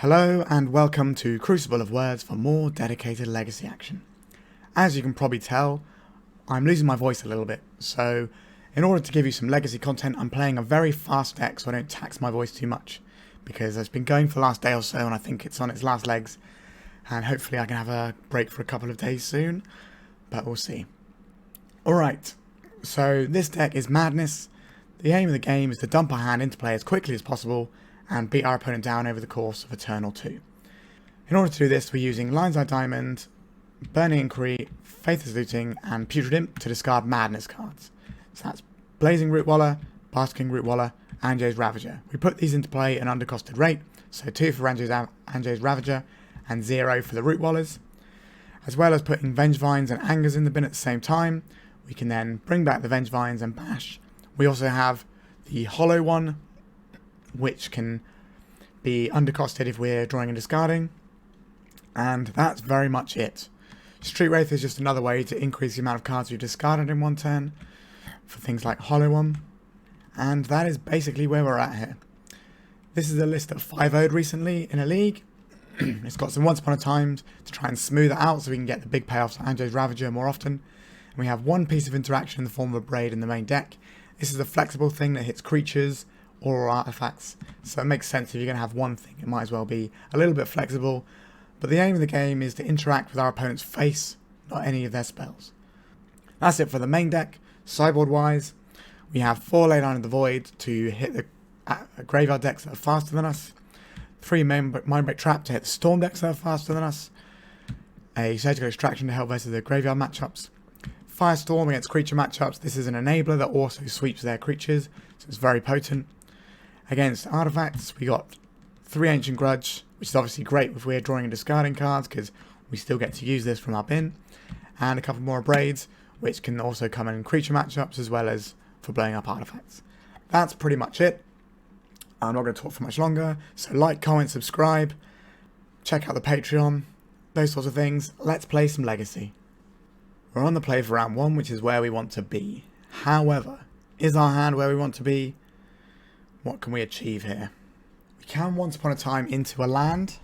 Hello and welcome to Crucible of Words for more dedicated legacy action. As you can probably tell, I'm losing my voice a little bit, so in order to give you some legacy content, I'm playing a very fast deck so I don't tax my voice too much, because it's been going for the last day or so and I think it's on its last legs, and hopefully I can have a break for a couple of days soon, but we'll see. Alright, so this deck is Madness. The aim of the game is to dump our hand into play as quickly as possible and beat our opponent down over the course of a turn or two. In order to do this, we're using Lion's Eye Diamond, Burning Inquiry, Faithless Looting, and Putrid Imp to discard Madness cards. So that's Blazing Rootwalla, Basking Rootwalla, Anje's Ravager. We put these into play at an undercosted rate, so 2 for Anje's Ravager and 0 for the Rootwallas. As well as putting Vengevines and Angers in the bin at the same time, we can then bring back the Vengevines and bash. We also have the hollow one, which can be undercosted if we're drawing and discarding, and that's very much it. Street Wraith is just another way to increase the amount of cards we've discarded in one turn for things like hollow one, and that is basically where we're at here. This is a list that 5-0'd recently in a league. It's got some once upon a times to try and smooth it out so we can get the big payoffs on Anje's Ravager more often, and we have one piece of interaction in the form of Abrade in the main deck. This is a flexible thing that hits creatures or artifacts, so it makes sense if you're going to have one thing, it might as well be a little bit flexible, but the aim of the game is to interact with our opponent's face, not any of their spells. That's it for the main deck. Sideboard wise, we have 4 Leyline of the Void to hit the graveyard decks that are faster than us, 3 Mindbreak Trap to hit the storm decks that are faster than us, a Surgical Extraction to help versus the graveyard matchups, Firestorm against creature matchups. This is an enabler that also sweeps their creatures, so it's very potent. Against artifacts, we got 3 Ancient Grudge, which is obviously great if we're drawing and discarding cards, because we still get to use this from our bin, and a couple more Abrades, which can also come in creature matchups as well as for blowing up artifacts. That's pretty much it. I'm not going to talk for much longer, so like, comment, subscribe, check out the Patreon, those sorts of things. Let's play some Legacy. We're on the play for round 1, which is where we want to be. However, is our hand where we want to be? What can we achieve here? We can once upon a time into a land.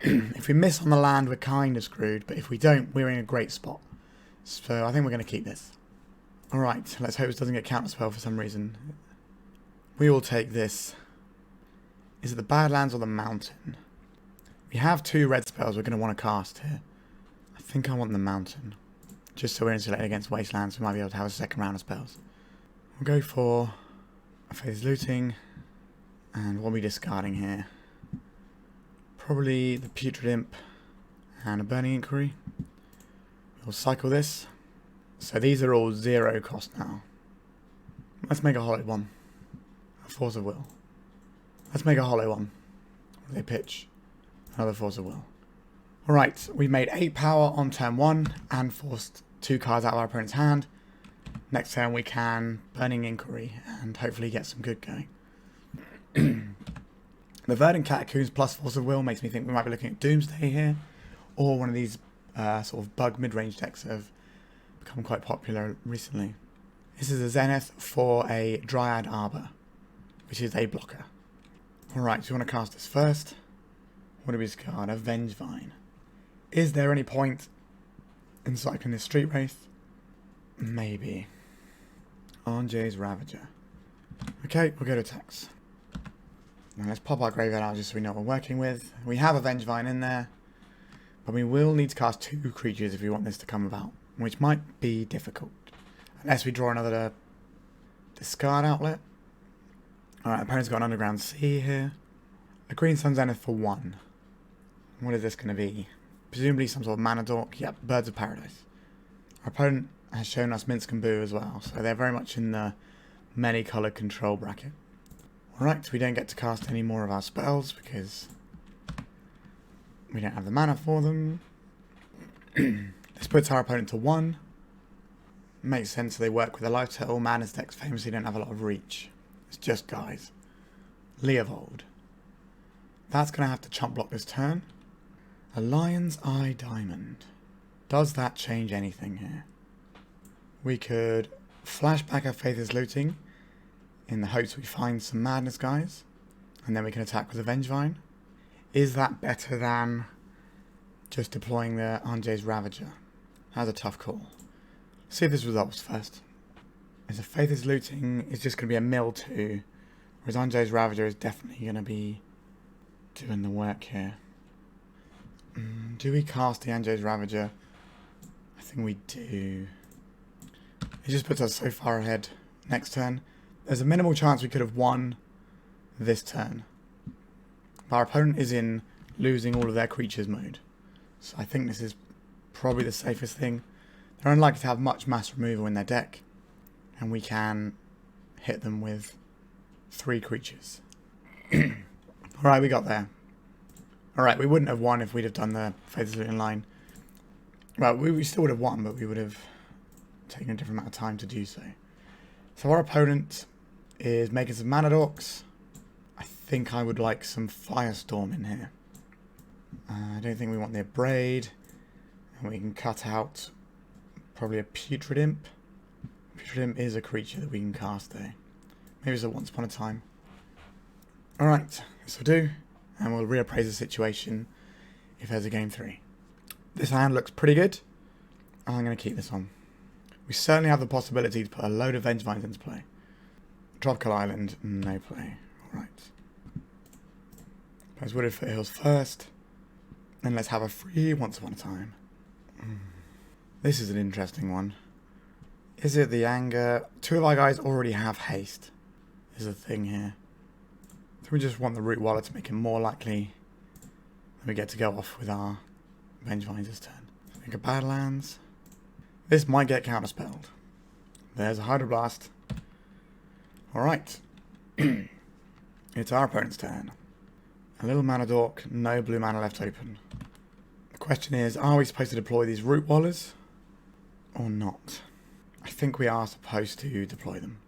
If we miss on the land, we're kind of screwed, but if we don't, we're in a great spot. So I think we're going to keep this. Alright, let's hope this doesn't get counterspell for some reason. We will take this. Is it the Badlands or the Mountain? We have 2 red spells we're going to want to cast here. I think I want the Mountain. Just so we're insulated against wastelands, we might be able to have a second round of spells. We'll go for a Faithless Looting, and what are we discarding here? Probably the Putrid Imp and a Burning Inquiry. We'll cycle this. So these are all 0 cost now. Let's make a hollow one. A Force of Will. Let's make a hollow one. What do they pitch? Another Force of Will. Alright, we made 8 power on turn 1 and forced 2 cards out of our opponent's hand. Next turn we can Burning Inquiry and hopefully get some good going. The Verdant Catacombs plus Force of Will makes me think we might be looking at Doomsday here, or one of these sort of bug mid-range decks that have become quite popular recently. This is a Zenith for a Dryad Arbor, which is a blocker. Alright, so we want to cast this first. What do we discard? A Vengevine. Is there any point in cycling this Street Wraith? Maybe. Anje's Ravager. Okay, we'll go to attacks. Now let's pop our graveyard out just so we know what we're working with. We have a Vengevine in there, but we will need to cast 2 creatures if we want this to come about, which might be difficult. Unless we draw another discard outlet. Alright, opponent's got an Underground Sea here. A Green Sun Zenith for 1. What is this going to be? Presumably some sort of mana dork. Yep, Birds of Paradise. Our opponent has shown us Minsk and Boo as well, so they're very much in the many-coloured control bracket. Alright, we don't get to cast any more of our spells because we don't have the mana for them. This puts our opponent to 1. Makes sense, they work with a life total. Madness decks famously don't have a lot of reach. It's just guys. Leovold. That's going to have to chump block this turn. A Lion's Eye Diamond. Does that change anything here? We could flash back our Faithless Looting in the hopes we find some Madness guys, and then we can attack with a Vengevine. Is that better than just deploying the Anje's Ravager? That's a tough call. See if this resolves first. Is a Faithless Looting is just going to be a mill 2, whereas Anje's Ravager is definitely going to be doing the work here. Do we cast the Anje's Ravager? I think we do. It just puts us so far ahead next turn. There's a minimal chance we could have won this turn. But our opponent is in losing all of their creatures mode. So I think this is probably the safest thing. They're unlikely to have much mass removal in their deck. And we can hit them with 3 creatures. Alright, we got there. Alright, we wouldn't have won if we'd have done the Faithless Looting line. Well, we still would have won, but we would have taken a different amount of time to do so. So our opponent is making some mana dorks. I think I would like some Firestorm in here. I don't think we want the Abrade. And we can cut out probably a Putrid Imp. Putrid Imp is a creature that we can cast though. Maybe it's a once upon a time. Alright, this will do. And we'll reappraise the situation if there's a game 3. This hand looks pretty good. I'm going to keep this on. We certainly have the possibility to put a load of Vengevines into play. Tropical Island, no play. Alright. Plays Wooded Foothills first. Then let's have a free once upon a time. This is an interesting one. Is it the anger? 2 of our guys already have haste. Is a thing here. So we just want the Rootwalla to make it more likely that we get to go off with our Vengevines this turn. I think a Badlands. This might get counterspelled. There's a Hydroblast. Alright. It's our opponent's turn. A little mana dork, no blue mana left open. The question is, are we supposed to deploy these Rootwallas or not? I think we are supposed to deploy them.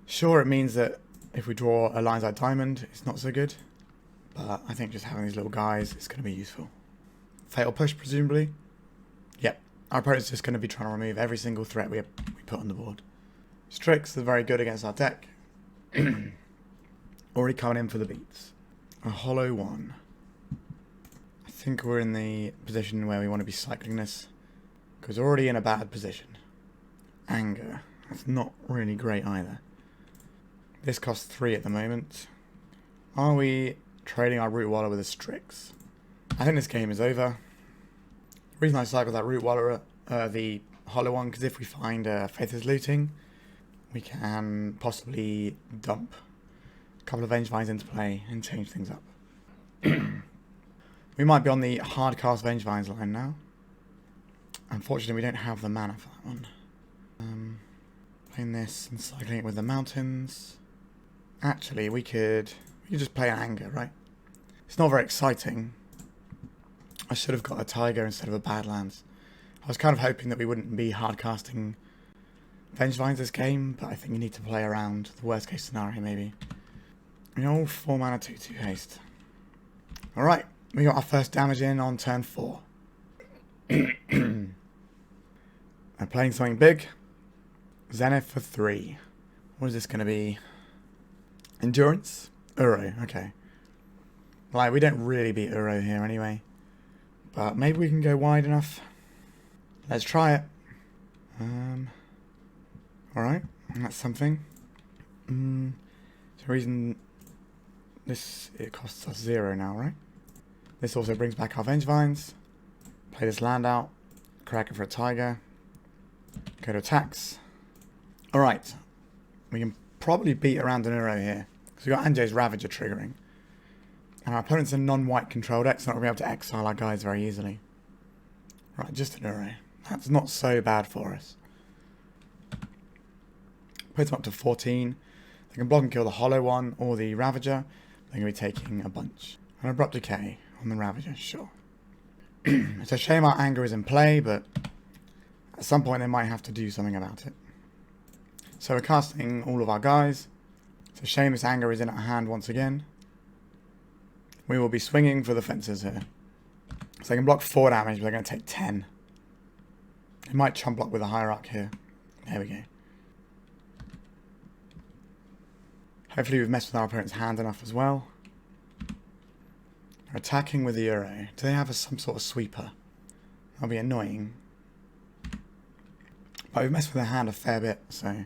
Sure, it means that if we draw a Lion's Eye Diamond, it's not so good. But I think just having these little guys is going to be useful. Fatal Push, presumably. Yep. Our opponent's just going to be trying to remove every single threat we put on the board. Strix is very good against our deck. Already coming in for the beats. A hollow 1. I think we're in the position where we want to be cycling this. Because we're already in a bad position. Anger. That's not really great either. This costs 3 at the moment. Are we trading our Rootwalla with a Strix? I think this game is over. The reason I cycle that Rootwalla, the hollow one, because if we find Faithless Looting, we can possibly dump a couple of Vengevines into play and change things up. We might be on the hard cast Vengevines line now. Unfortunately, we don't have the mana for that one. Playing this and cycling it with the mountains. Actually, we could just play an anger, right? It's not very exciting. I should have got a Taiga instead of a Badlands. I was kind of hoping that we wouldn't be hard casting Vengevines this game, but I think you need to play around the worst case scenario maybe. You know, 4 mana 2/2 haste. Alright, we got our first damage in on turn 4. I'm playing something big. Zenith for 3. What is this going to be? Endurance? Uro, okay. Like, we don't really beat Uro here anyway. But maybe we can go wide enough. Let's try it. Alright, that's something. The reason it costs us 0 now, right? This also brings back our Vengevines. Play this land out. Crack it for a Taiga. Go to attacks. Alright. We can probably beat around an Uro here. Because we've got Anje's Ravager triggering. And our opponent's a non-white control deck, so not going to be able to exile our guys very easily. Right, just an Uro. That's not so bad for us. Put them up to 14. They can block and kill the hollow one or the Ravager. They're going to be taking a bunch. An Abrupt Decay on the Ravager, sure. It's a shame our anger is in play, but at some point they might have to do something about it. So we're casting all of our guys. It's a shame this anger is in our hand once again. We will be swinging for the fences here. So they can block 4 damage, but they're going to take 10. They might chump block with a Hierarch here. There we go. Hopefully we've messed with our opponent's hand enough as well. Attacking with the Euro. Do they have some sort of sweeper? That'll be annoying. But we've messed with their hand a fair bit, so...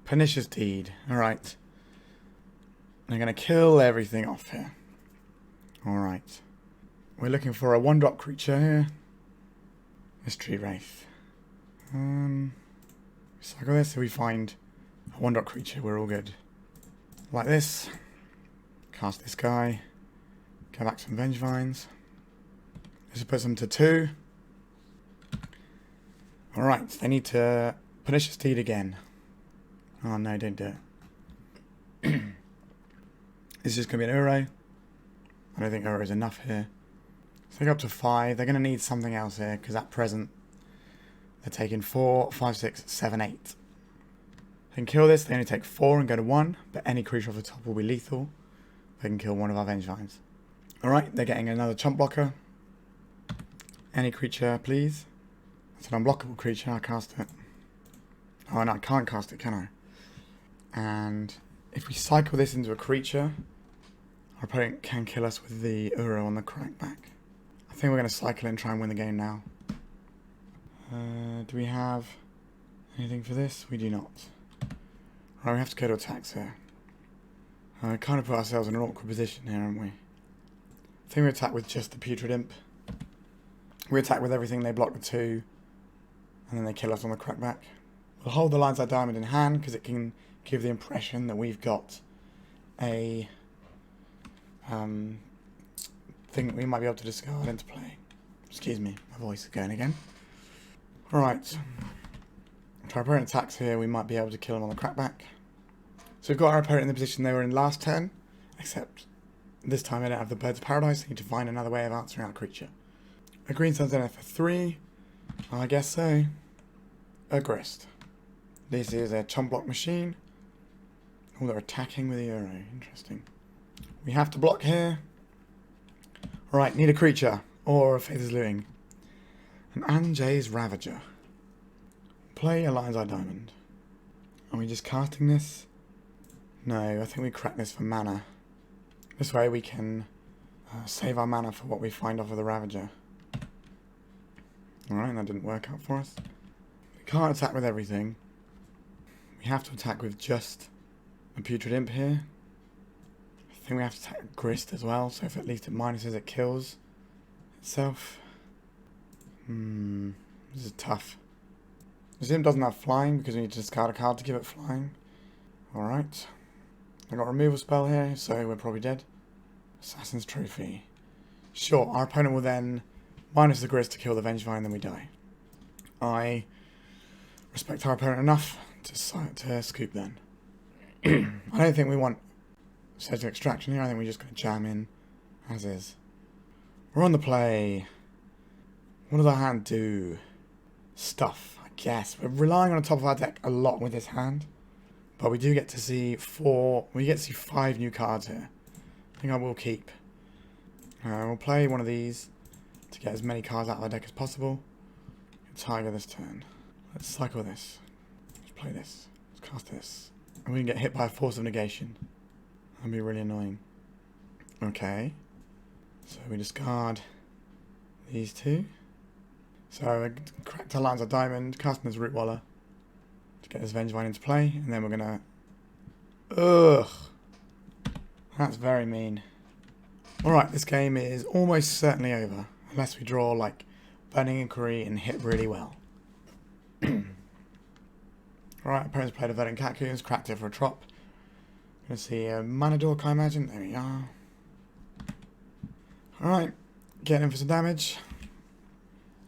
Pernicious Deed. Alright. They're going to kill everything off here. Alright. We're looking for a 1-drop creature here. A Street Wraith. Cycle this so we find a 1-drop creature. We're all good. Like this. Cast this guy. Go back some Vengevines. This will put them to 2. Alright, they need to Pernicious Deed again. Oh no, don't do it. It's just going to be an Uro. I don't think Uro is enough here. So they go up to 5. They're going to need something else here, because at present they're taking 4, 5, 6, 7, 8. They can kill this, they only take 4 and go to 1, but any creature off the top will be lethal. They can kill one of our Vengevines. Alright, they're getting another chump blocker. Any creature, please. It's an unblockable creature, I'll cast it. Oh no, I can't cast it, can I? And if we cycle this into a creature, our opponent can kill us with the Uro on the crackback. I think we're going to cycle and try and win the game now. Do we have anything for this? We do not. Right, we have to go to attacks here. Kind of put ourselves in an awkward position here, haven't we? I think we attack with just the Putrid Imp. We attack with everything, they block the 2, and then they kill us on the crackback. We'll hold the Lion's Eye Diamond in hand, because it can give the impression that we've got a thing that we might be able to discard into play. Excuse me, my voice is going again. Alright. If our opponent attacks here, we might be able to kill him on the crackback. So we've got our opponent in the position they were in last turn, except this time they don't have the Birds of Paradise, so we need to find another way of answering our creature. A green sun's in there for 3. I guess so. A Grist. This is a chump block machine. Oh, they're attacking with the Euro. Interesting. We have to block here. Alright, need a creature. Or a Faithless Looting. An Anje's Ravager. Play a Lion's Eye Diamond. Are we just casting this? No, I think we crack this for mana. This way we can save our mana for what we find off of the Ravager. Alright, that didn't work out for us. We can't attack with everything. We have to attack with just a Putrid Imp here. I think we have to attack Grist as well, so if at least it minuses, it kills itself. This is tough. This Imp doesn't have flying because we need to discard a card to give it flying. Alright. I got a removal spell here, so we're probably dead. Assassin's Trophy. Sure, our opponent will then minus the Grist to kill the Vengevine, then we die. I respect our opponent enough to scoop then. I don't think we want Surgical Extraction here. I think we're just going to jam in as is. We're on the play. What does our hand do? Stuff, I guess. We're relying on the top of our deck a lot with this hand. But we do get to see 5 new cards here. I think I will keep. We'll play one of these to get as many cards out of our deck as possible. Taiga this turn. Let's cycle this. Let's play this. Let's cast this. And we can get hit by a Force of Negation. That'd be really annoying. Okay. So we discard these 2. So I cracked our Lion's Eye Diamond, casting this Rootwalla to get this Vengevine into play, and then we're gonna... Ugh! That's very mean. Alright, this game is almost certainly over, unless we draw like Burning Inquiry and hit really well. Alright, opponent's played a Verdant Catacombs, cracked it for a trop. Gonna see a Mana Dork, I imagine. There we are. Alright, getting in for some damage.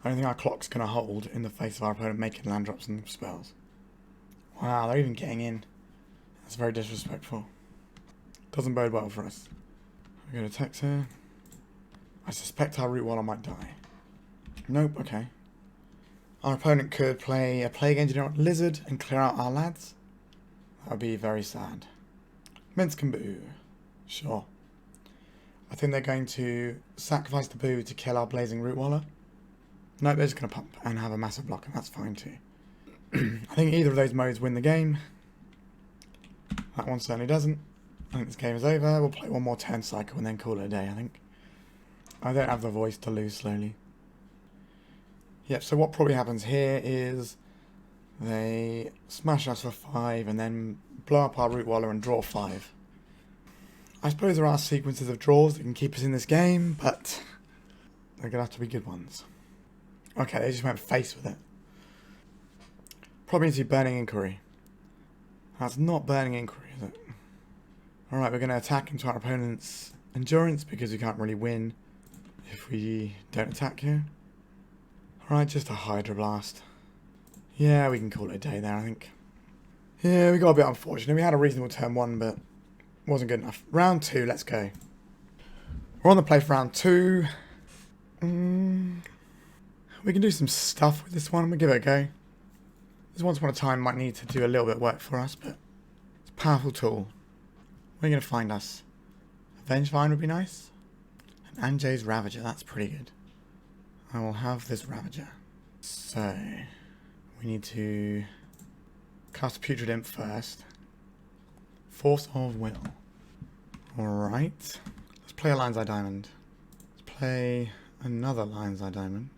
I don't think our clock's gonna hold in the face of our opponent making land drops and spells. Wow, they're even getting in. That's very disrespectful. Doesn't bode well for us. We're going to text here. I suspect our Rootwalla might die. Nope, okay. Our opponent could play a Plague Engineer Lizard and clear out our lads. That would be very sad. Minsk and Boo. Sure. I think they're going to sacrifice the Boo to kill our Blazing Rootwalla. Nope, they're just going to pump and have a massive block, and that's fine too. I think either of those modes win the game. That one certainly doesn't. I think this game is over. We'll play one more turn cycle and then call it a day, I think. I don't have the voice to lose slowly. Yep, so what probably happens here is they smash us for 5 and then blow up our Rootwalla and draw 5. I suppose there are sequences of draws that can keep us in this game, but they're going to have to be good ones. Okay, they just went face with it. Probably into Burning Inquiry. That's not Burning Inquiry, is it? Alright, we're going to attack into our opponent's endurance because we can't really win if we don't attack here. Alright, just a Hydra Blast. Yeah, we can call it a day there, I think. Yeah, we got a bit unfortunate. We had a reasonable turn 1, but wasn't good enough. Round 2, let's go. We're on the play for round 2. We can do some stuff with this one. I'm going to give it a go. This once upon a time might need to do a little bit of work for us, but it's a powerful tool. Where are you going to find us? A Vengevine would be nice. And Anje's Ravager, that's pretty good. I will have this Ravager. So, we need to cast Putrid Imp first. Force of Will. Alright. Let's play a Lion's Eye Diamond. Let's play another Lion's Eye Diamond.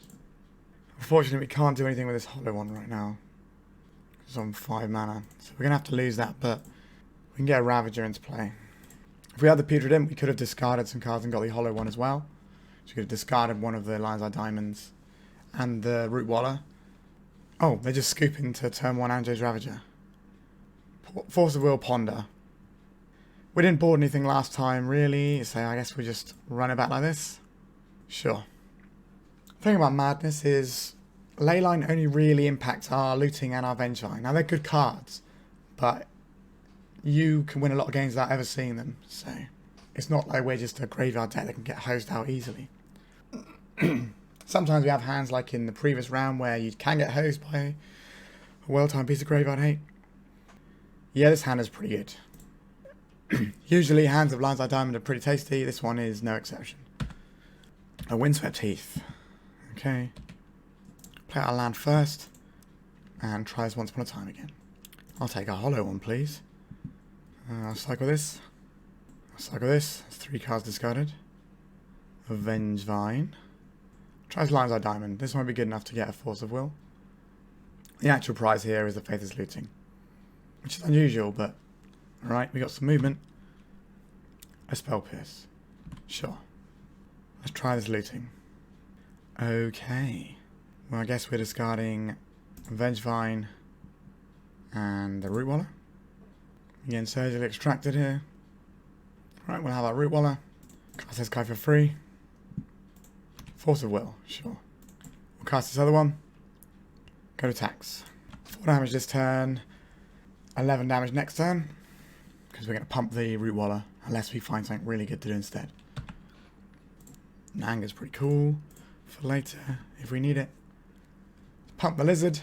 Unfortunately, we can't do anything with this hollow one right now. It's on 5 mana. So we're going to have to lose that, but we can get a Ravager into play. If we had the Putrid Imp, we could have discarded some cards and got the hollow one as well. So we could have discarded one of the Lion's Eye Diamonds and the Rootwalla. Oh, they just scoop into turn 1 Anje's Ravager. Force of Will, Ponder. We didn't board anything last time, really, so I guess we just run it back like this. Sure. The thing about Madness is Leyline only really impacts our looting and our Vengevine. Now, they're good cards, but you can win a lot of games without ever seeing them, so it's not like we're just a graveyard deck that can get hosed out easily. Sometimes we have hands like in the previous round where you can get hosed by a well-timed piece of graveyard hate. Yeah, this hand is pretty good. Usually hands of Lion's Eye Diamond are pretty tasty. This one is no exception. A Windswept Heath. Okay. Play our land first. And try this once upon a time again. I'll take a hollow one, please. I'll cycle this. I'll cycle this. That's 3 cards discarded. A Vengevine. Tries Lion's Eye Diamond. This won't be good enough to get a Force of Will. The actual prize here is the Faithless Looting. Which is unusual, but alright, we got some movement. A Spell Pierce. Sure. Let's try this looting. Okay. Well, I guess we're discarding Vengevine and the Rootwalla. Again, surgically extracted here. Right, we'll have our Rootwalla. Cast this guy for free. Force of Will, sure. We'll cast this other one. Go to attacks. 4 damage this turn. 11 damage next turn. Because we're going to pump the Rootwalla. Unless we find something really good to do instead. Nanga's pretty cool. For later, if we need it. Pump the Lizard.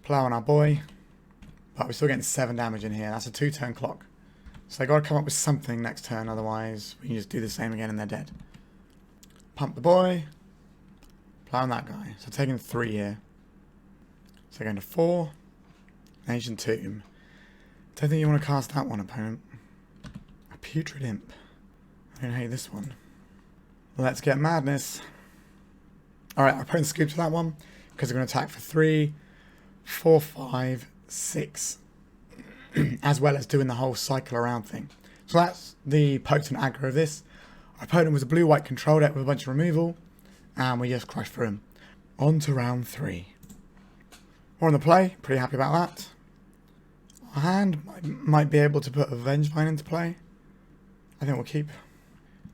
Plow on our boy. But we're still getting 7 damage in here. That's a 2-turn clock. So they got to come up with something next turn. Otherwise, we can just do the same again and they're dead. Pump the boy. Plow on that guy. So taking 3 here. So going to 4. Ancient Tomb. Don't think you want to cast that one, opponent. A Putrid Imp. I don't hate this one. Let's get Madness. Alright, our opponent scoops that one. Because we're going to attack for 3, 4, 5, 6. As well as doing the whole cycle around thing. So that's the potent aggro of this. Our opponent was a blue-white control deck with a bunch of removal. And we just crushed through him. On to round 3. We're on the play. Pretty happy about that. Our hand might be able to put a Vengevine into play. I think we'll keep.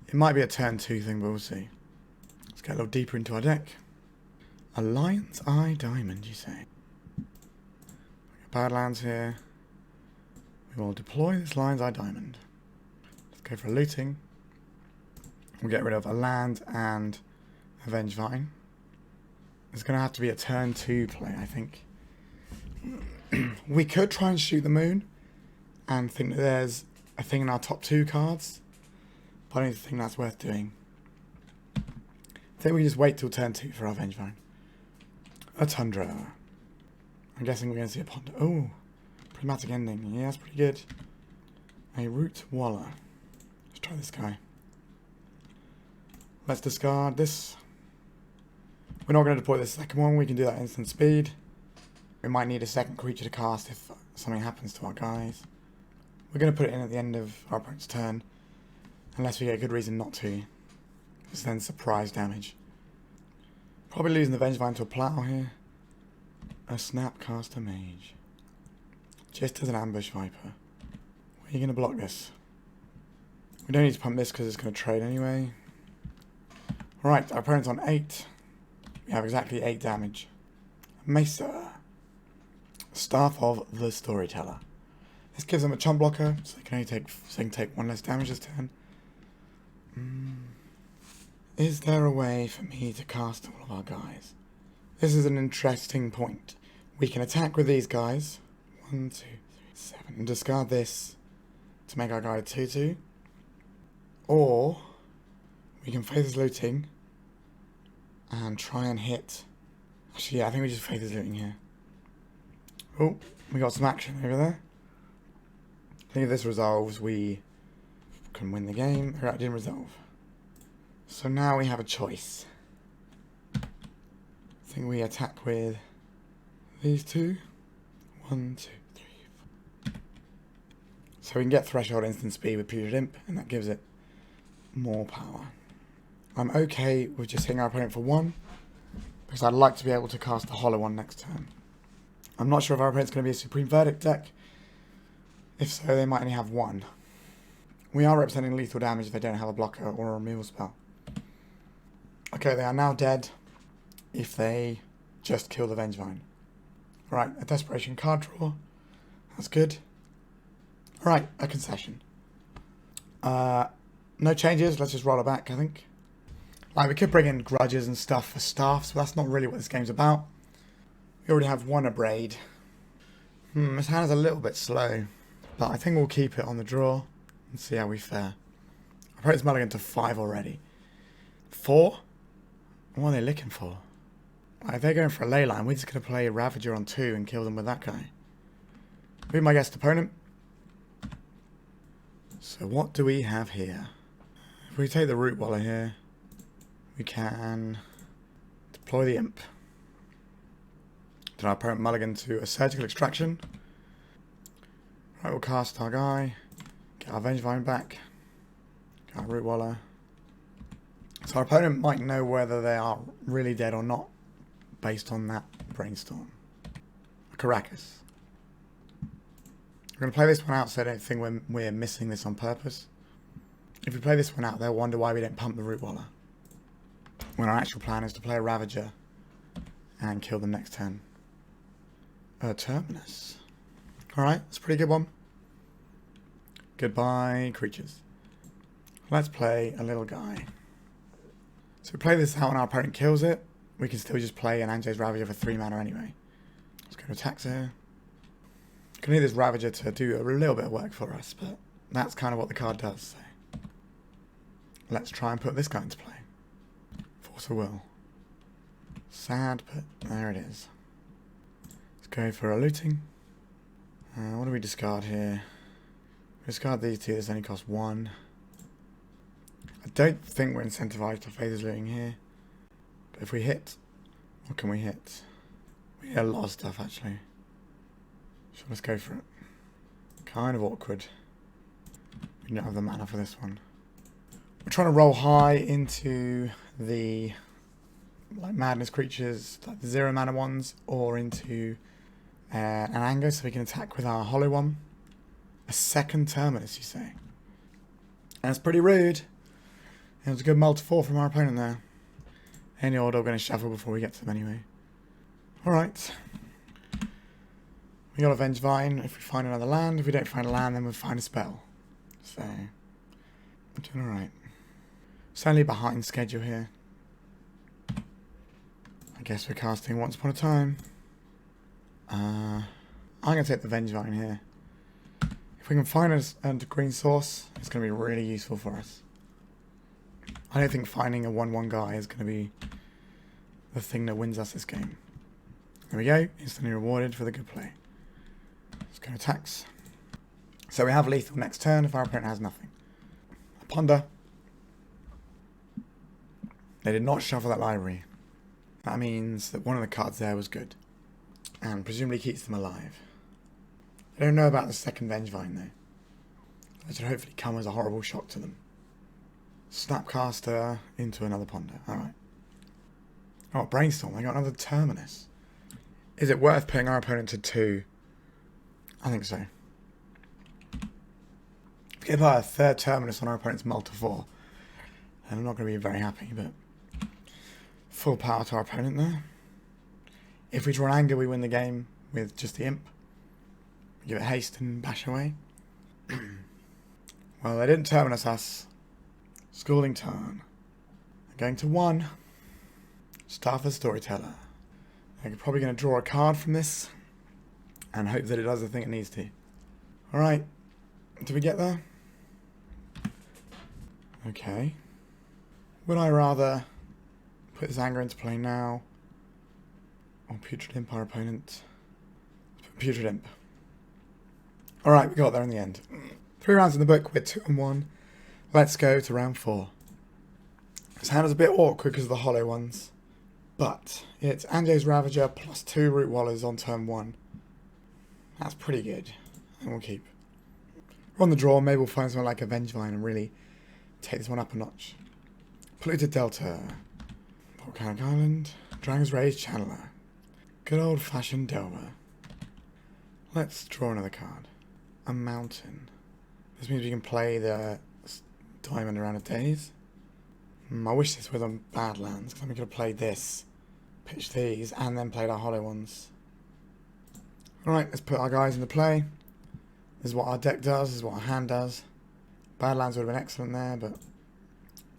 It might be a turn 2 thing, but we'll see. Let's get a little deeper into our deck. A Lion's Eye Diamond, you say? Badlands here. We will deploy this Lion's Eye Diamond. Let's go for a looting. We'll get rid of a land and a Vengevine. It's going to have to be a turn 2 play, I think. We could try and shoot the moon and think that there's a thing in our top 2 cards, but I don't think that's worth doing. I think we just wait till turn 2 for our Vengevine. A Tundra. I'm guessing we're going to see a Ponder. Oh, Prismatic Ending. Yeah, that's pretty good. A Rootwalla. Let's try this guy. Let's discard this. We're not going to deploy the second one. We can do that instant speed. We might need a second creature to cast if something happens to our guys. We're going to put it in at the end of our opponent's turn. Unless we get a good reason not to. Because then surprise damage. Probably losing the Vengevine to a plow here. A Snapcaster Mage. Just as an ambush viper. Where are you going to block this? We don't need to pump this because it's going to trade anyway. Alright, our opponent's on 8. We have exactly 8 damage. Mesa. Staff of the Storyteller. This gives them a chump blocker, so they can only take 1 less damage this turn. Is there a way for me to cast all of our guys? This is an interesting point. We can attack with these guys. 1, 2, 3, 7. And discard this to make our guy a 2-2. Or we can Faithless Looting and try and hit. Actually, yeah, I think we just Faithless Looting here. Oh, we got some action over there. I think if this resolves, we can win the game. Alright, didn't resolve. So now we have a choice. I think we attack with these two. 1, 2, 3, 4. So we can get Threshold instant speed with Putrid Imp, and that gives it more power. I'm okay with just hitting our opponent for 1, because I'd like to be able to cast the hollow one next turn. I'm not sure if our opponent's going to be a Supreme Verdict deck. If so, they might only have 1. We are representing lethal damage if they don't have a blocker or a removal spell. Okay, they are now dead if they just kill the Vengevine. Alright, a Desperation card draw. That's good. Alright, a concession. No changes, let's just roll it back, I think. Like, we could bring in grudges and stuff for staffs, but that's not really what this game's about. We already have 1 Abrade. This hand is a little bit slow, but I think we'll keep it on the draw and see how we fare. Our opponent's mulligan to 5 already. 4? What are they looking for? If they're going for a Leyline, we're just going to play a Ravager on 2 and kill them with that guy. Be my guest opponent. So what do we have here? If we take the Rootwalla here, we can deploy the Imp. Then our opponent mulligan to a Surgical Extraction. Right, we'll cast our guy. Get our Vengevine back. Get our Rootwalla. So our opponent might know whether they are really dead or not based on that Brainstorm. A Caracas. We're going to play this one out so I don't think we're missing this on purpose. If we play this one out, they'll wonder why we don't pump the Rootwalla. When our actual plan is to play a Ravager and kill them next turn. Terminus. Alright, that's a pretty good one. Goodbye, creatures. Let's play a little guy. So we play this out and our opponent kills it. We can still just play an Anje's Ravager for 3 mana anyway. Let's go to attacks here. Can need this Ravager to do a little bit of work for us, but that's kind of what the card does. So let's try and put this guy into play. Force of Will. Sad, but there it is. Let's go for a looting. What do we discard here? We discard these 2, this only costs 1. I don't think we're incentivized to Faithless Looting here. But if we hit, what can we hit? We hit a lot of stuff actually. So let's go for it. Kind of awkward. We don't have the mana for this one. We're trying to roll high into the madness creatures, like the 0 mana ones, or into an anger so we can attack with our hollow one. A second terminus, you say? And it's pretty rude. It was a good multi-4 from our opponent there. Any order, we're going to shuffle before we get to them anyway. Alright. We got a Vengevine if we find another land. If we don't find a land, then we'll find a spell. So, we're doing alright. Certainly behind schedule here. I guess we're casting Once Upon a Time. I'm going to take the Vengevine here. If we can find a green source, it's going to be really useful for us. I don't think finding a 1/1 guy is going to be the thing that wins us this game. There we go. Instantly rewarded for the good play. Let's go attacks. So we have lethal next turn if our opponent has nothing. A ponder. They did not shuffle that library. That means that one of the cards there was good. And presumably keeps them alive. I don't know about the second Vengevine though. That should hopefully come as a horrible shock to them. Snapcaster into another ponder. Alright. Oh, Brainstorm. They got another Terminus. Is it worth putting our opponent to 2? I think so. If we get by a third Terminus on our opponent's mull to 4, then I'm not going to be very happy, but full power to our opponent there. If we draw an anger, we win the game with just the Imp. Give it haste and bash away. Well, they didn't Terminus us. Scalding turn. They're going to 1. Staff as Storyteller. They're probably going to draw a card from this and hope that it does the thing it needs to. Alright. Did we get there? Okay. Would I rather put this anger into play now or Putrid Imp our opponent? Let's put Putrid Imp. Alright, we got there in the end. 3 rounds in the book, we're 2-1. Let's go to round 4. This hand is a bit awkward because of the hollow ones. But it's Anje's Ravager plus 2 Rootwallas on turn 1. That's pretty good. And we'll keep. We're on the draw, maybe we'll find something like a Vengevine and really take this one up a notch. Polluted Delta. Volcanic Island. Dragon's Rage Channeler. Good old fashioned Delver. Let's draw another card. A mountain. This means we can play the Diamond Around a Daze. I wish this was on Badlands, because then we could have played this, pitched these, and then played our hollow ones. Alright, let's put our guys into play. This is what our deck does, this is what our hand does. Badlands would have been excellent there, but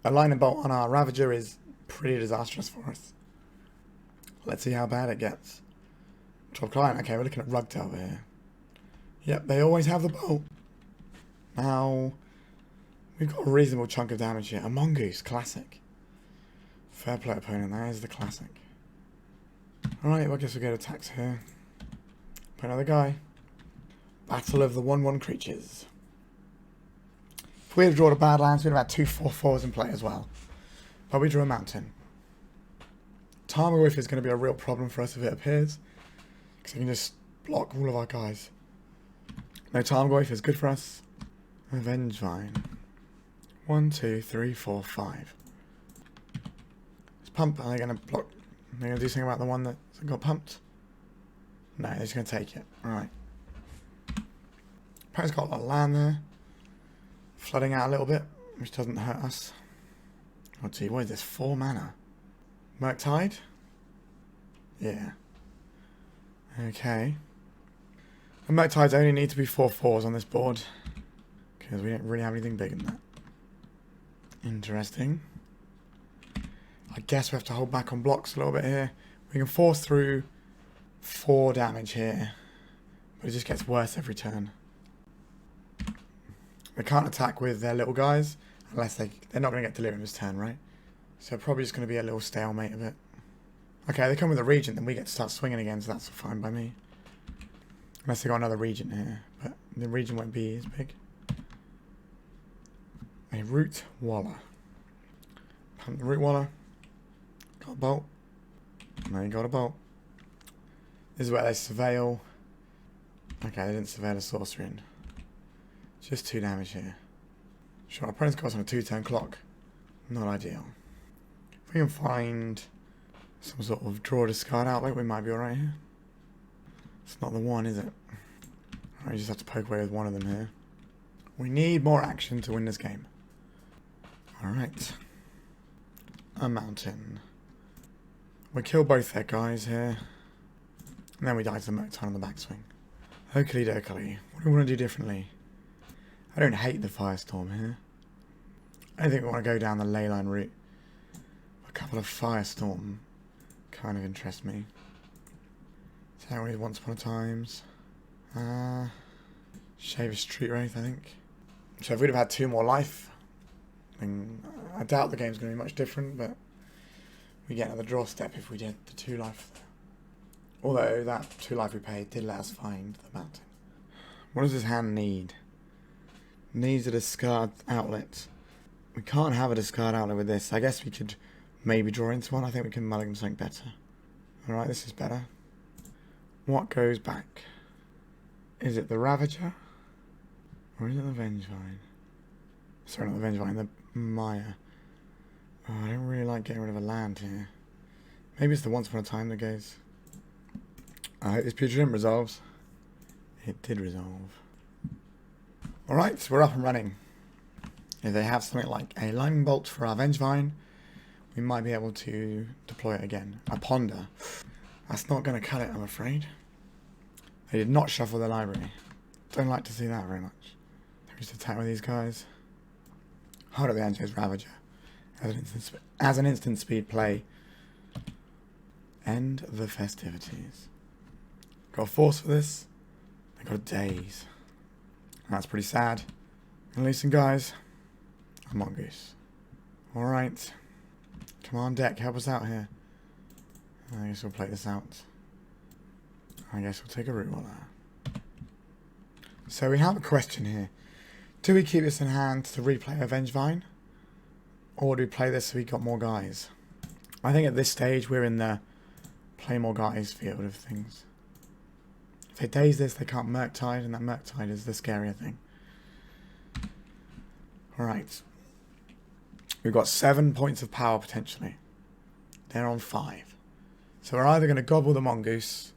a line and bolt on our Ravager is pretty disastrous for us. Let's see how bad it gets. Top client, okay, we're looking at Rugdelver here. Yep, they always have the bolt. Now, we've got a reasonable chunk of damage here. A Mongoose, classic. Fair play opponent, that is the classic. Alright, well, I guess we'll get attacks here. Put another guy. Battle of the 1/1 creatures. If we had drawn a Badlands, we'd have had 2 4/4s in play as well. But we drew a mountain. Tarmogoyf is going to be a real problem for us if it appears. Because it can just block all of our guys. No, Tarmogoyf is good for us. Vengevine. 1, 2, 3, 4, 5. Let's pump. Are they going to block? Are they going to do something about the one that got pumped? No, they're just going to take it. Alright. Opponent's got a lot of land there. Flooding out a little bit, which doesn't hurt us. Oh gee, what is this? 4 mana. Murktide? Yeah. Okay. The Murktides only need to be 4/4s on this board. Because we don't really have anything big in that. Interesting. I guess we have to hold back on blocks a little bit here. We can force through 4 damage here. But it just gets worse every turn. They can't attack with their little guys. Unless they're not going to get delirium this turn, right? So probably just going to be a little stalemate of it. Okay, they come with a Regent, then we get to start swinging again, so that's fine by me. Unless they got another Regent here. But the Regent won't be as big. A Rootwalla. Pump the Rootwalla. Got a bolt. No, you got a bolt. This is where they surveil. Okay, they didn't surveil a sorcery in. Just 2 damage here. Sure, our opponent's got us on a 2-turn clock. Not ideal. If we can find some sort of draw discard outlet, we might be alright here. It's not the one, is it? Alright, you just have to poke away with one of them here. We need more action to win this game. Alright. A mountain. We kill both their guys here. And then we die to the Murktide on the backswing. Oakley dokley. What do we want to do differently? I don't hate the Firestorm here. I don't think we want to go down the Leyline route. A couple of Firestorm kind of interest me. So we once upon a times. Shave a Street Wraith, I think. So if we'd have had 2 more life, then I doubt the game's going to be much different, but we get another draw step if we did the 2 life there. Although that 2 life we paid did let us find the mountain. What does this hand need? Needs a discard outlet. We can't have a discard outlet with this. I guess we could maybe draw into one. I think we can mulligan something better. Alright, this is better. What goes back? Is it the Ravager? Or is it the Vengevine? Sorry, not the Vengevine, the Mire. Oh, I don't really like getting rid of a land here. Maybe it's the Once Upon a Time that goes. I hope this Putrid Imp resolves. It did resolve. Alright, so we're up and running. If they have something like a Lightning Bolt for our Vengevine, we might be able to deploy it again. A Ponder. That's not going to cut it, I'm afraid. They did not shuffle their library. Don't like to see that very much. They just attack with these guys. Heart of the Anje's Ravager. As an instant speed play. End the festivities. Got a force for this. They got a daze. That's pretty sad. And listen, guys. A mongoose. Alright. Come on, deck. Help us out here. I guess we'll play this out. I guess we'll take a Rootwalla. So we have a question here. Do we keep this in hand to replay a Vengevine? Or do we play this so we got more guys? I think at this stage we're in the play more guys field of things. If they daze this, they can't Murktide, and that Murktide is the scarier thing. Alright. We've got 7 points of power potentially. They're on 5. So we're either going to gobble the mongoose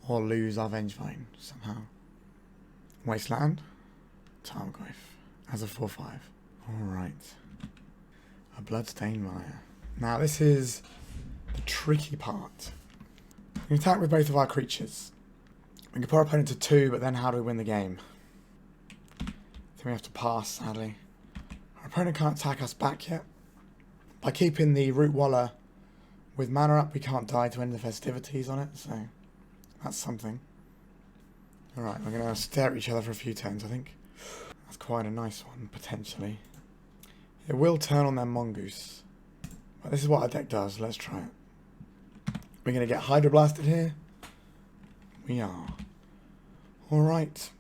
or lose our Vengevine somehow. Wasteland. Tarmogoyf. As a 4-5. Alright. A Bloodstained Mire. Now this is the tricky part. We attack with both of our creatures. We can put our opponent to 2, but then how do we win the game? I think we have to pass, sadly. Our opponent can't attack us back yet. By keeping the Rootwalla with mana up, we can't die to end the festivities on it, so that's something. Alright, we're going to stare at each other for a few turns, I think. That's quite a nice one, potentially. It will turn on their mongoose. But this is what our deck does, let's try it. We're going to get Hydroblasted here. We are. Alright.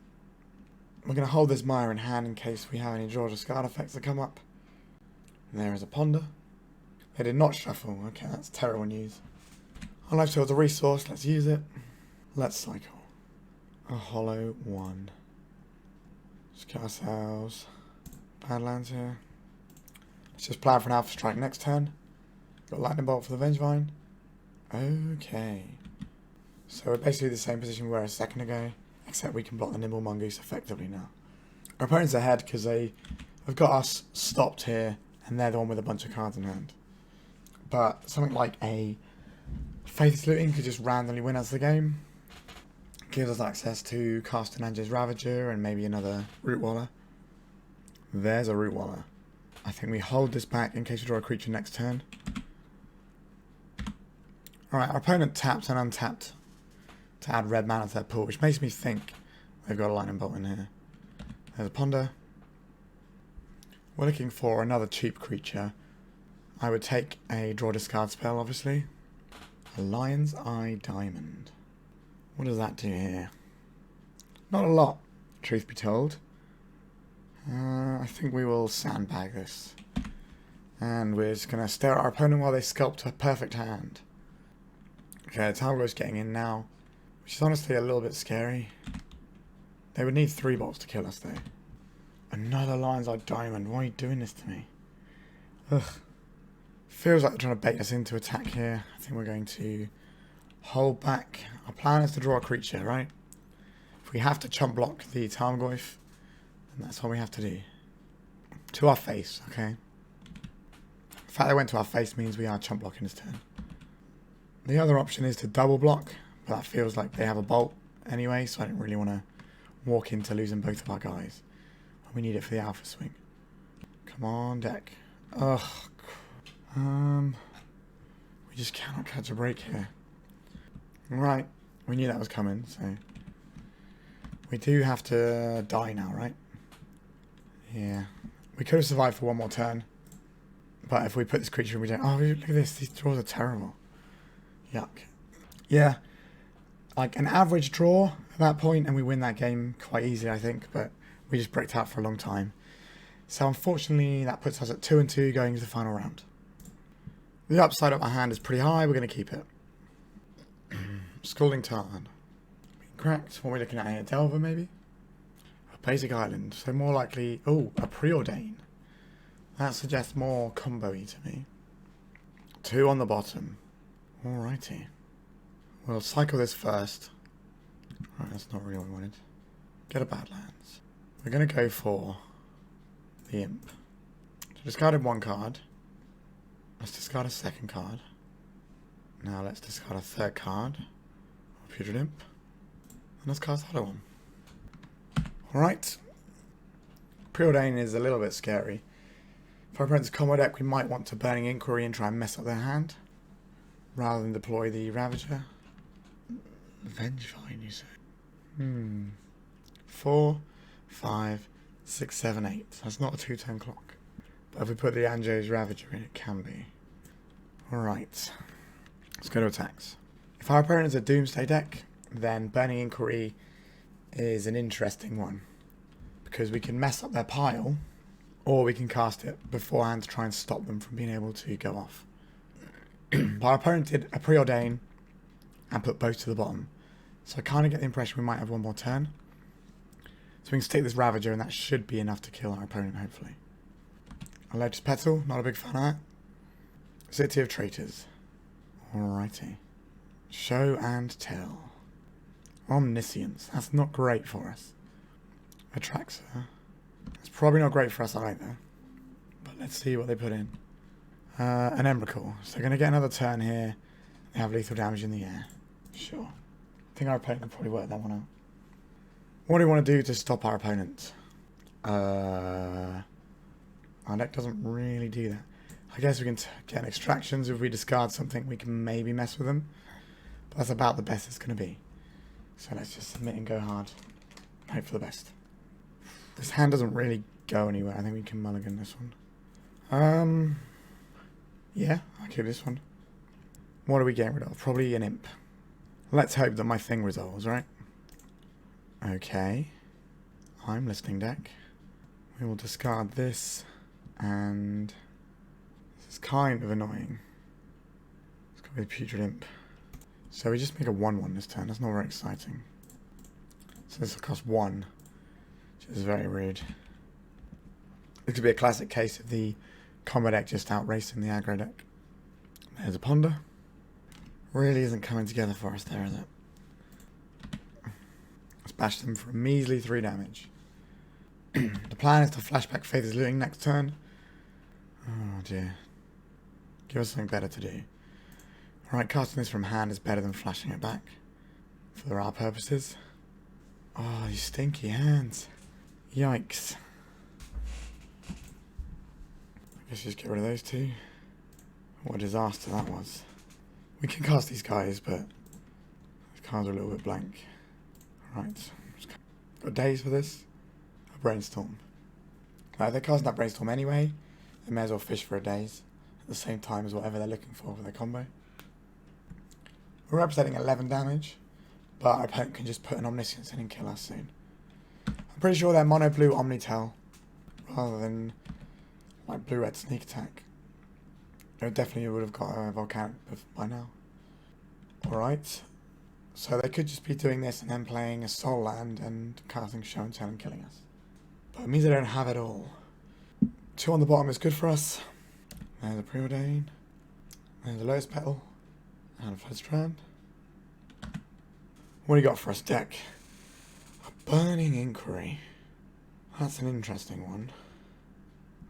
We're going to hold this Mire in hand in case we have any draw discard effects that come up. And there is a Ponder. They did not shuffle. Okay, that's terrible news. Our life tool's a resource. Let's use it. Let's cycle. A hollow 1. Let's get ourselves Badlands here. Let's just plan for an Alpha Strike next turn. Got Lightning Bolt for the Vengevine. Okay. So we're basically the same position we were a second ago, except we can block the Nimble Mongoose effectively now. Our opponent's ahead because they have got us stopped here, and they're the one with a bunch of cards in hand. But something like a Faithless Looting could just randomly win us the game. Gives us access to casting Anje's Ravager and maybe another Rootwalla. There's a Rootwalla. I think we hold this back in case we draw a creature next turn. Alright, our opponent tapped and untapped to add red mana to their pool, which makes me think they've got a Lightning Bolt in here. There's a Ponder. We're looking for another cheap creature. I would take a draw discard spell, obviously. A Lion's Eye Diamond. What does that do here? Not a lot, truth be told. I think we will sandbag this. And we're just going to stare at our opponent while they sculpt a perfect hand. Okay, Taiga's getting in now, which is honestly a little bit scary. They would need 3 bolts to kill us though. Another Lion's Eye Diamond. Why are you doing this to me? Ugh. Feels like they're trying to bait us into attack here. I think we're going to hold back. Our plan is to draw a creature, right? If we have to chump block the Tarmogoyf, then that's what we have to do. To our face, okay? The fact they went to our face means we are chump blocking this turn. The other option is to double block, but that feels like they have a bolt anyway, so I don't really want to walk into losing both of our guys. We need it for the alpha swing. Come on, deck. Ugh. We just cannot catch a break here. Right. We knew that was coming, so we do have to die now, right? Yeah. We could have survived for one more turn. But if we put this creature in, we don't... Oh, look at this. These draws are terrible. Yuck. Yeah. Like an average draw at that point, and we win that game quite easily, I think. But We just bricked out for a long time. So unfortunately, that puts us at 2-2 going into the final round. The upside of our hand is pretty high. We're going to keep it. Scalding Tarn. Cracked. What are we looking at here? Delver, maybe? A basic island. So more likely... Oh, a Preordain. That suggests more combo-y to me. 2 on the bottom. Alrighty. We'll cycle this first. Alright, that's not really what we wanted. Get a Badlands. We're going to go for the Imp. So discarded 1 card. Let's discard a 2nd card. Now let's discard a 3rd card. Putrid Imp. And let's cast the other one. Alright. Preordain is a little bit scary. For our opponent's combo deck, we might want to Burning Inquiry and try and mess up their hand. Rather than deploy the Ravager. Vengevine, you say? 4, 5, 6, 7, 8. That's not a 2-turn clock. But if we put the Anje's Ravager in, it can be. Alright. Let's go to attacks. If our opponent is a Doomsday deck, then Burning Inquiry is an interesting one. Because we can mess up their pile, or we can cast it beforehand to try and stop them from being able to go off. But our opponent did a Preordain and put both to the bottom. So I kind of get the impression we might have one more turn. So we can stick this Ravager and that should be enough to kill our opponent, hopefully. Alleged Petal, not a big fan of that. City of Traitors. Alrighty. Show and Tell. Omniscience. That's not great for us. Atraxa. That's probably not great for us either. But let's see what they put in. An Emrakul. So they're going to get another turn here. They have lethal damage in the air. Sure. I think our opponent can probably work that one out. What do we want to do to stop our opponent? Our deck doesn't really do that. I guess we can get extractions. If we discard something, we can maybe mess with them. But that's about the best it's going to be. So let's just submit and go hard. Hope for the best. This hand doesn't really go anywhere. I think we can mulligan this one. Yeah, I'll keep this one. What are we getting rid of? Probably an Imp. Let's hope that my thing resolves, right? Okay. I'm listening, deck. We will discard this, and this is kind of annoying. It's got to be a Putrid Imp. So we just make a 1/1 this turn. That's not very exciting. So this will cost 1, which is very rude. This could be a classic case of the combo deck just outracing the aggro deck. There's a Ponder. Really isn't coming together for us there, is it? Let's bash them for a measly 3 damage. The plan is to flashback Faithless Looting next turn. Oh dear. Give us something better to do. Alright, casting this from hand is better than flashing it back. For our purposes. Oh, these stinky hands. Yikes. I guess just get rid of those 2. What a disaster that was. We can cast these guys, but these cards are a little bit blank. Alright. Got days for this. A Brainstorm. They're casting that Brainstorm anyway. They may as well fish for a daze at the same time as whatever they're looking for their combo. We're representing 11 damage, but our opponent can just put an Omniscience in and kill us soon. I'm pretty sure they're mono blue Omnitel rather than like blue red sneak attack. It definitely would have got a Volcanic by now. Alright. So they could just be doing this and then playing a Soul Land and casting Show and Tell and killing us. But it means they don't have it all. 2 on the bottom is good for us. There's a Preordain. There's a Lotus Petal. And a Flood Strand. What do you got for us, deck? A Burning Inquiry. That's an interesting one.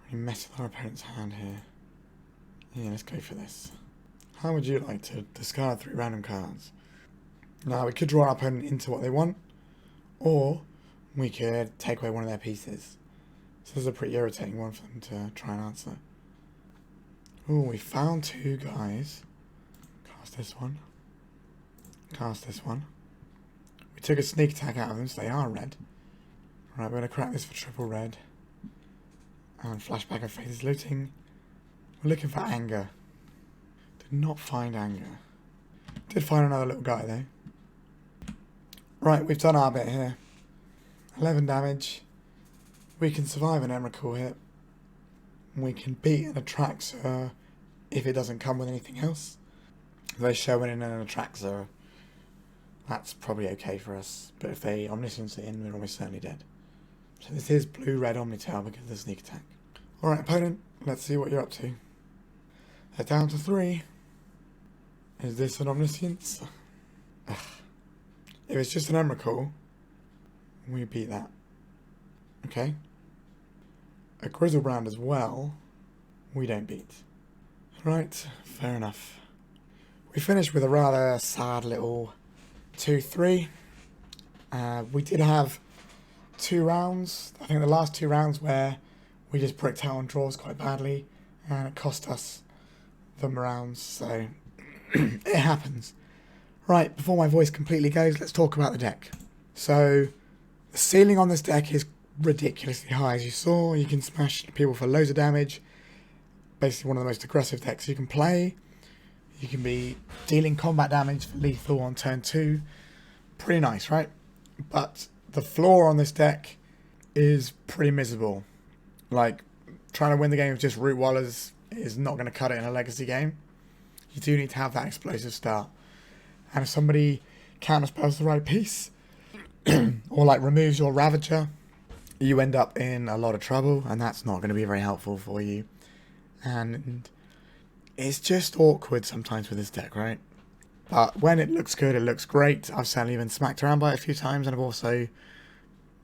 Really mess with our opponent's hand here. Yeah, let's go for this. How would you like to discard 3 random cards? Now, we could draw our opponent into what they want, or we could take away one of their pieces. So this is a pretty irritating one for them to try and answer. Oh, we found 2 guys. Cast this one. Cast this one. We took a sneak attack out of them, so they are red. Right, we're going to crack this for triple red. And flashback of Faithless Looting. We're looking for Anger. Did not find Anger. Did find another little guy though. Right, we've done our bit here. 11 damage. we can survive an Emrakul hit. We can beat an Atraxa if it doesn't come with anything else. If they show in an Atraxa, that's probably okay for us. But if they Omniscience it in, we're almost certainly dead. So this is blue-red Omnitail because of the sneak attack. Alright, opponent, let's see what you're up to. They're down to 3. Is this an Omniscience? Ugh. If it's just an Emrakul, we beat that. Okay. A Grizzlebrand as well, we don't beat. Right, fair enough. We finished with a rather sad little 2-3. We did have 2 rounds, I think the last 2 rounds where we just bricked out on draws quite badly and it cost us them rounds, so it happens. Right, before my voice completely goes, let's talk about the deck. So, the ceiling on this deck is ridiculously high, as you saw. You can smash people for loads of damage. Basically one of the most aggressive decks you can play. You can be dealing combat damage for lethal on turn 2. Pretty nice, right? But the floor on this deck is pretty miserable. Like, trying to win the game with just Rootwallas is not going to cut it in a legacy game. You do need to have that explosive start. And if somebody counterspells the right piece, or like removes your Ravager, you end up in a lot of trouble, and that's not going to be very helpful for you. And it's just awkward sometimes with this deck, right? But when it looks good, it looks great. I've certainly been smacked around by it a few times, and I've also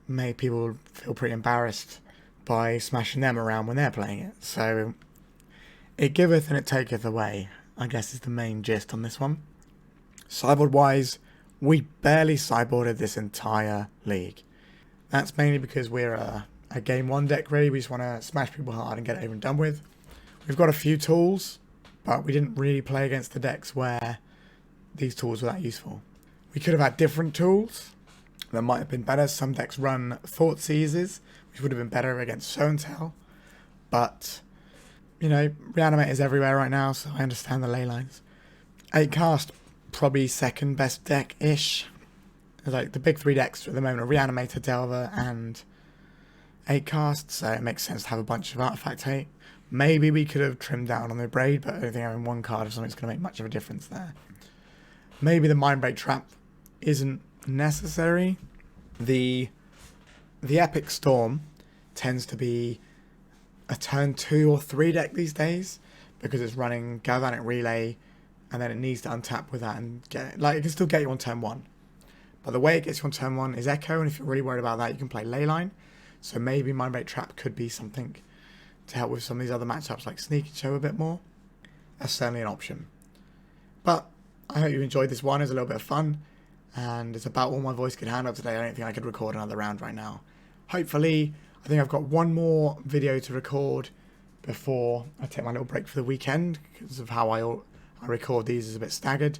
made people feel pretty embarrassed by smashing them around when they're playing it. So it giveth and it taketh away, I guess is the main gist on this one. Sideboard-wise, we barely sideboarded this entire league. That's mainly because we're a game 1 deck really. We just want to smash people hard and get it over and done with. We've got a few tools, but we didn't really play against the decks where these tools were that useful. We could have had different tools that might have been better. Some decks run Thought Seizes, which would have been better against Show and Tell. But, you know, Reanimate is everywhere right now, so I understand the ley lines. 8 cast, probably second best deck-ish. Like, the big 3 decks at the moment are Reanimator, Delver, and 8 cast, so it makes sense to have a bunch of Artifact hate. Maybe we could have trimmed down on the Abrade, but I don't think having 1 card or something's going to make much of a difference there. Maybe the Mindbreak Trap isn't necessary. The Epic Storm tends to be a turn 2 or 3 deck these days, because it's running Galvanic Relay, and then it needs to untap with that and get it. Like, it can still get you on turn 1. But the way it gets you on turn 1 is Echo, and if you're really worried about that, you can play Leyline. So maybe Mindbreak Trap could be something to help with some of these other matchups like Sneak and Show a bit more. That's certainly an option. But I hope you enjoyed this one. It was a little bit of fun, and it's about all my voice could handle today. I don't think I could record another round right now. Hopefully, I think I've got one more video to record before I take my little break for the weekend, because of how I record these is a bit staggered.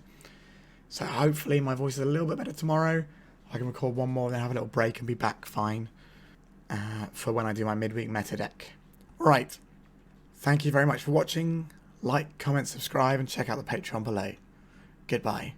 So hopefully my voice is a little bit better tomorrow. I can record one more, then have a little break and be back fine for when I do my midweek meta deck. Right. Thank you very much for watching. Like, comment, subscribe, and check out the Patreon below. Goodbye.